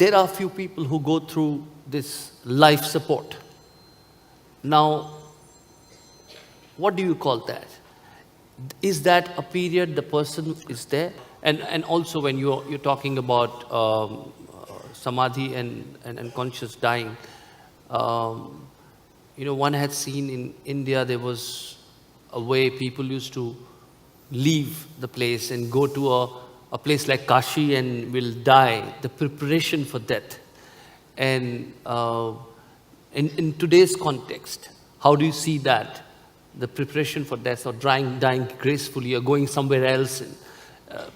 there are few people who go through this life support. Now, what do you call that? Is that a period the person is there? And also when you're talking about samadhi and conscious dying, one had seen in India there was a way people used to leave the place and go to a place like Kashi and will die, the preparation for death. And in today's context, how do you see that? The preparation for death or dying gracefully or going somewhere else?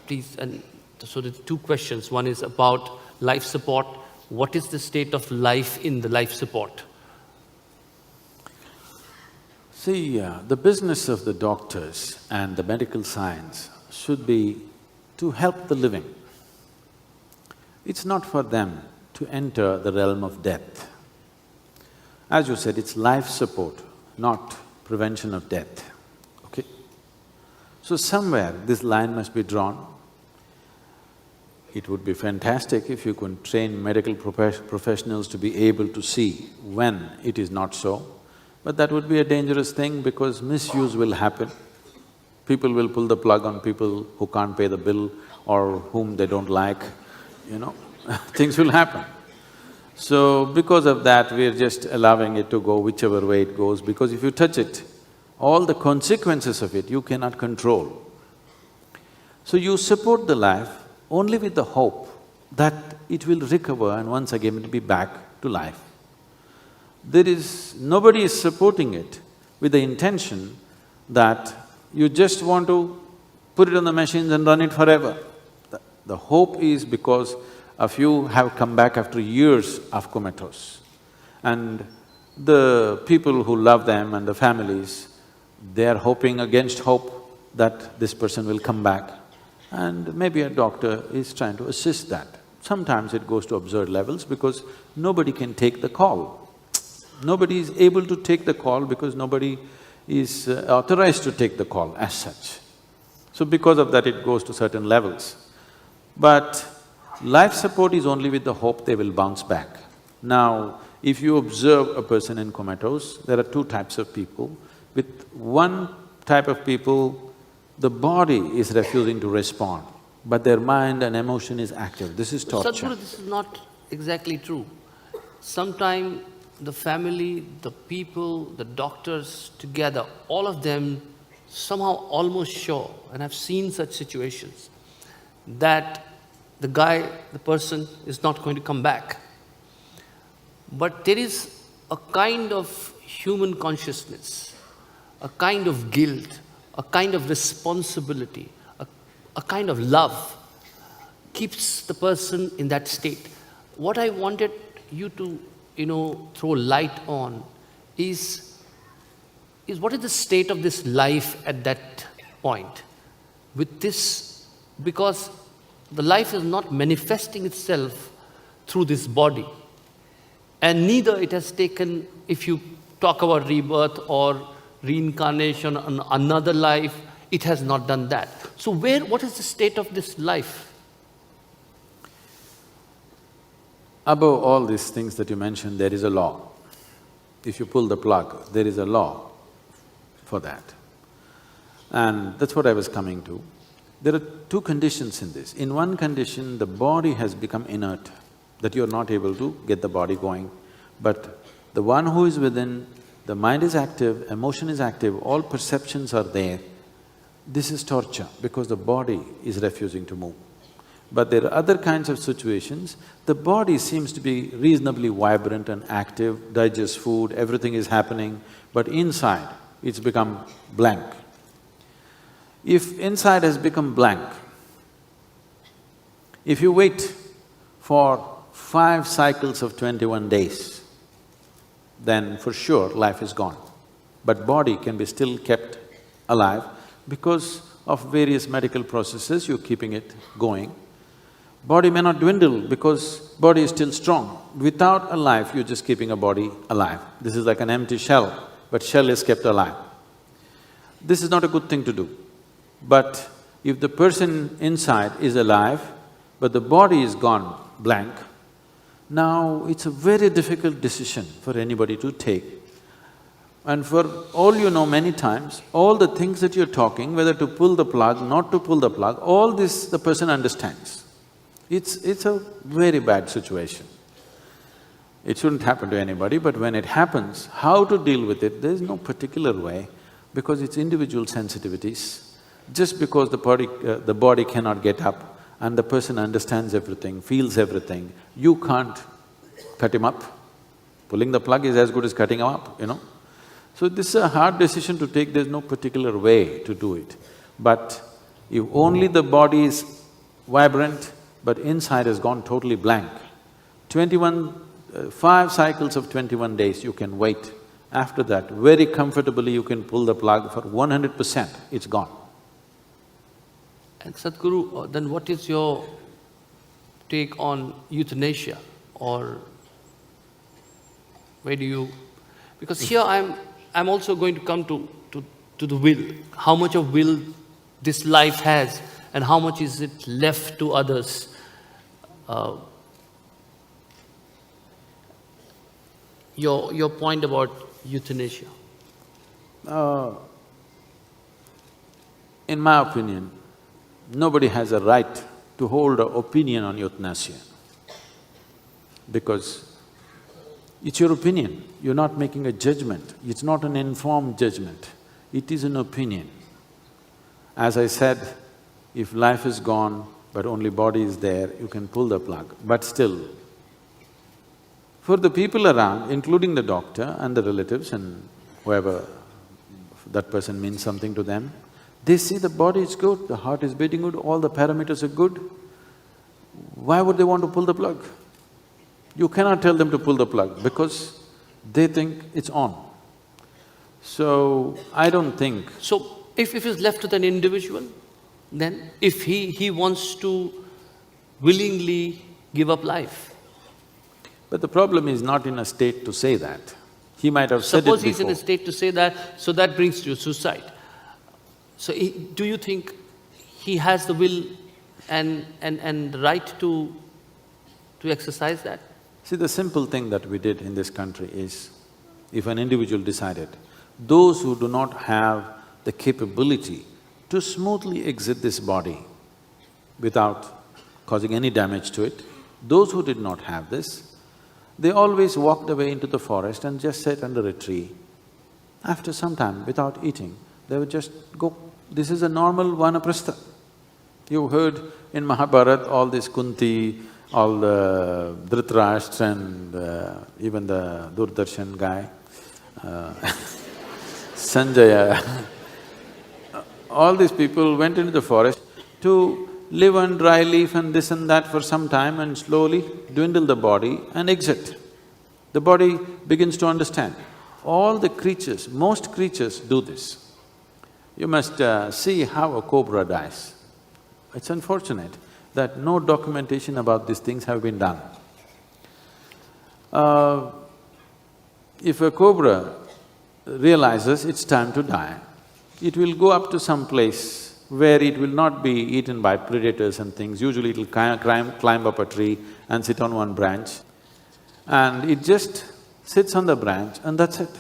Please, and so the two questions. One is about life support. What is the state of life in the life support? See, the business of the doctors and the medical science should be to help the living. It's not for them to enter the realm of death. As you said, it's life support, not prevention of death, okay? So somewhere this line must be drawn. It would be fantastic if you could train medical professionals to be able to see when it is not so, but that would be a dangerous thing because misuse will happen. People will pull the plug on people who can't pay the bill or whom they don't like, things will happen. So, because of that, we're just allowing it to go whichever way it goes, because if you touch it, all the consequences of it you cannot control. So you support the life only with the hope that it will recover and once again be back to life. Nobody is supporting it with the intention that you just want to put it on the machines and run it forever. The hope is because a few have come back after years of comatose. And the people who love them and the families, they are hoping against hope that this person will come back. And maybe a doctor is trying to assist that. Sometimes it goes to absurd levels because nobody can take the call. Nobody is able to take the call because nobody is authorized to take the call as such. So because of that, it goes to certain levels. But life support is only with the hope they will bounce back. Now, if you observe a person in comatose, there are two types of people. With one type of people, the body is refusing to respond, but their mind and emotion is active. This is torture. Sadhguru, this is not exactly true. Sometimes the family, the people, the doctors together, all of them somehow almost sure, and I've seen such situations, that the person is not going to come back. But there is a kind of human consciousness, a kind of guilt, a kind of responsibility, a kind of love keeps the person in that state. What I wanted you to, throw light on is what is the state of this life at that point? With this, because the life is not manifesting itself through this body. And neither it has taken, if you talk about rebirth or reincarnation on another life, it has not done that. So what is the state of this life? Above all these things that you mentioned, there is a law. If you pull the plug, there is a law for that. And that's what I was coming to. There are two conditions in this. In one condition, the body has become inert, that you're not able to get the body going. But the one who is within, the mind is active, emotion is active, all perceptions are there. This is torture because the body is refusing to move. But there are other kinds of situations, the body seems to be reasonably vibrant and active, digests food, everything is happening, but inside it's become blank. If inside has become blank, if you wait for 5 cycles of 21 days, then for sure life is gone. But body can be still kept alive because of various medical processes, you're keeping it going. Body may not dwindle because body is still strong. Without a life, you're just keeping a body alive. This is like an empty shell, but shell is kept alive. This is not a good thing to do. But if the person inside is alive, but the body is gone blank, Now, it's a very difficult decision for anybody to take. And for all you know, many times, all the things that you're talking, whether to pull the plug, not to pull the plug, all this the person understands. It's a very bad situation. It shouldn't happen to anybody, but when it happens, how to deal with it, there's no particular way, because it's individual sensitivities. Just because the body cannot get up and the person understands everything, feels everything, you can't cut him up. Pulling the plug is as good as cutting him up, you know. So this is a hard decision to take, there's no particular way to do it. But if only the body is vibrant, but inside has gone totally blank, 5 cycles of 21 days you can wait. After that, very comfortably you can pull the plug for 100%, it's gone. And Sadhguru, then what is your take on euthanasia, or where do you… Because here I'm also going to come to the will, how much of will this life has and how much is it left to others. Your point about euthanasia. In my opinion, nobody has a right to hold an opinion on euthanasia, because it's your opinion, you're not making a judgment, it's not an informed judgment, it is an opinion. As I said, if life is gone but only body is there, you can pull the plug, but still, for the people around, including the doctor and the relatives and whoever that person means something to them, they see the body is good, the heart is beating good, all the parameters are good. Why would they want to pull the plug? You cannot tell them to pull the plug because they think it's on. So, I don't think… So, if it's left to an individual, then if he wants to willingly give up life… But the problem is not in a state to say that. He might have said it before. Suppose he's in a state to say that, so that brings to suicide. So, do you think he has the will and the right to exercise that? See, the simple thing that we did in this country is, if an individual decided, those who do not have the capability to smoothly exit this body without causing any damage to it, those who did not have this, they always walked away into the forest and just sat under a tree. After some time, without eating, they would just go. This is a normal vanaprastha. You've heard in Mahabharata all this Kunti, all the Dhritarashtra and even the Doordarshan guy, Sanjaya, all these people went into the forest to live on dry leaf and this and that for some time and slowly dwindle the body and exit. The body begins to understand. All the creatures, most creatures do this. You must see how a cobra dies. It's unfortunate that no documentation about these things have been done. If a cobra realizes it's time to die, it will go up to some place where it will not be eaten by predators and things. Usually it'll climb up a tree and sit on one branch, and it just sits on the branch and that's it.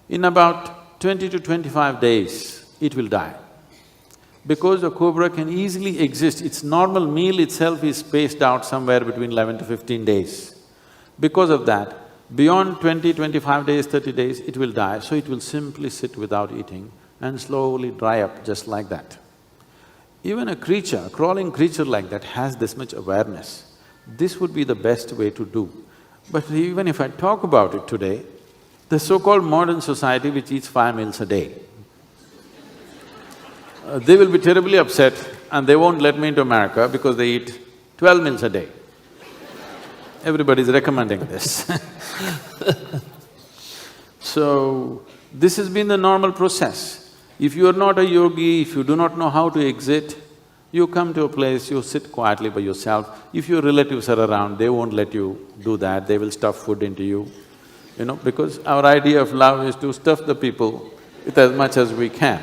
In about 20 to 25 days, it will die. Because a cobra can easily exist, its normal meal itself is spaced out somewhere between 11 to 15 days. Because of that, beyond 20, 25 days, 30 days, it will die, so it will simply sit without eating and slowly dry up just like that. Even a creature, a crawling creature like that has this much awareness. This would be the best way to do. But even if I talk about it today, the so-called modern society which eats 5 meals a day, they will be terribly upset and they won't let me into America because they eat 12 meals a day. Everybody's recommending this. So, this has been the normal process. If you are not a yogi, if you do not know how to exit, you come to a place, you sit quietly by yourself. If your relatives are around, they won't let you do that, they will stuff food into you, because our idea of love is to stuff the people with as much as we can.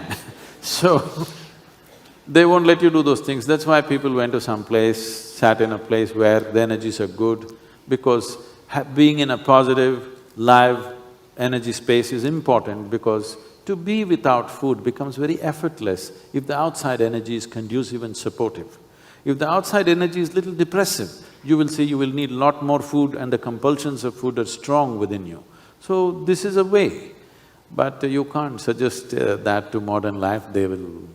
So, they won't let you do those things, that's why people went to some place, sat in a place where the energies are good, because being in a positive, live energy space is important, because to be without food becomes very effortless if the outside energy is conducive and supportive. If the outside energy is little depressive, you will see you will need lot more food and the compulsions of food are strong within you. So this is a way, but you can't suggest that to modern life, they will,